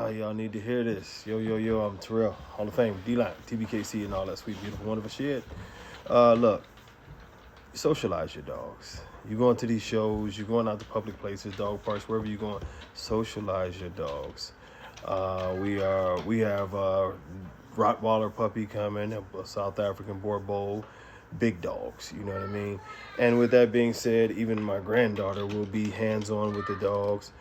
Oh, y'all need to hear this. Yo, yo, yo, I'm Terrell, Hall of Fame, D-Line, TBKC, and all that sweet, beautiful, wonderful shit. Look, socialize your dogs. You're going to these shows, you're going out to public places, dog parks, wherever you're going, socialize your dogs. We have Rottweiler puppy coming, a South African Boer Bowl, big dogs, you know what I mean? And with that being said, even my granddaughter will be hands-on with the dogs.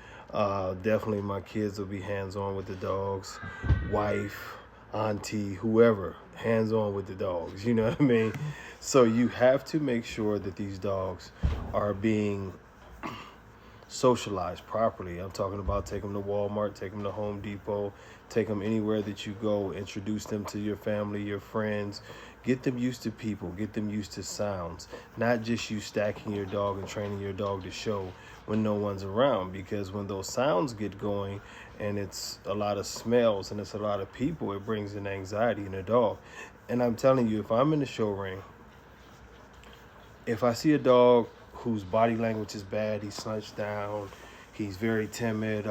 Definitely my kids will be hands-on with the dogs. Wife, auntie, whoever, hands-on with the dogs, you know what I mean? So you have to make sure that these dogs are being socialize properly. I'm talking about take them to Walmart, take them to Home Depot, take them anywhere that you go, introduce them to your family, your friends, get them used to people, get them used to sounds, not just you stacking your dog and training your dog to show when no one's around, because when those sounds get going and it's a lot of smells and it's a lot of people, it brings an anxiety in a dog. And I'm telling you, if I'm in the show ring, if I see a dog whose body language is bad, he's slunched down, he's very timid,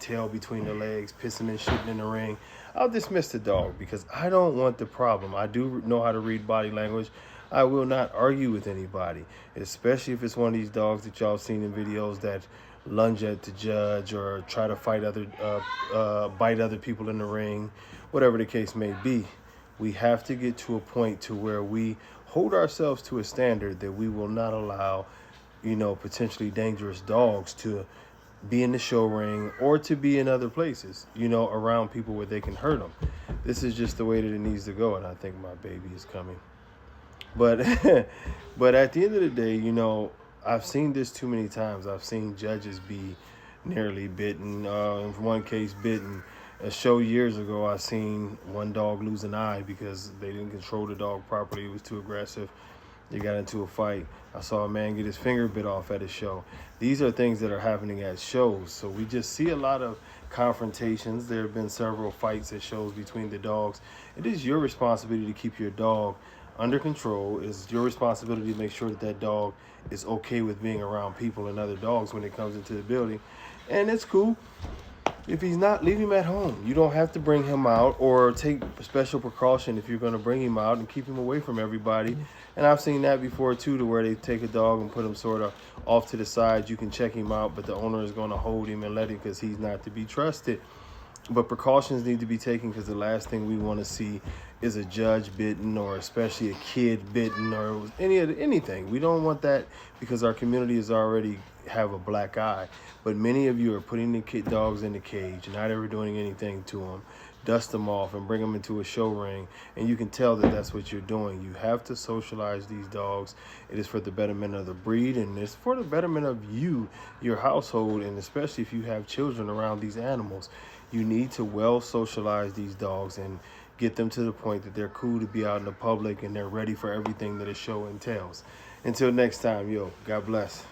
tail between the legs, pissing and shitting in the ring, I'll dismiss the dog because I don't want the problem. I do know how to read body language. I will not argue with anybody, especially if it's one of these dogs that y'all seen in videos that lunge at the judge or try to bite other people in the ring, whatever the case may be. We have to get to a point to where we hold ourselves to a standard that we will not allow, potentially dangerous dogs to be in the show ring or to be in other places, around people where they can hurt them. This is just the way that it needs to go, and I think my baby is coming. But but at the end of the day, I've seen this too many times. I've seen judges be nearly bitten, in one case bitten. A show years ago, I seen one dog lose an eye because they didn't control the dog properly. It was too aggressive. They got into a fight. I saw a man get his finger bit off at a show. These are things that are happening at shows. So we just see a lot of confrontations. There have been several fights at shows between the dogs. It is your responsibility to keep your dog under control. It's your responsibility to make sure that that dog is okay with being around people and other dogs when it comes into the building. And it's cool. If he's not, leave him at home. You don't have to bring him out or take special precaution if you're going to bring him out and keep him away from everybody. And I've seen that before, too, to where they take a dog and put him sort of off to the side. You can check him out, but the owner is going to hold him and let him because he's not to be trusted. But precautions need to be taken because the last thing we want to see is a judge bitten or especially a kid bitten or anything. We don't want that because our community is already have a black eye. But many of you are putting the dogs in the cage, not ever doing anything to them. Dust them off and bring them into a show ring. And you can tell that that's what you're doing. You have to socialize these dogs. It is for the betterment of the breed and it's for the betterment of you, your household, and especially if you have children around these animals. You need to well socialize these dogs and get them to the point that they're cool to be out in the public and they're ready for everything that a show entails. Until next time, God bless.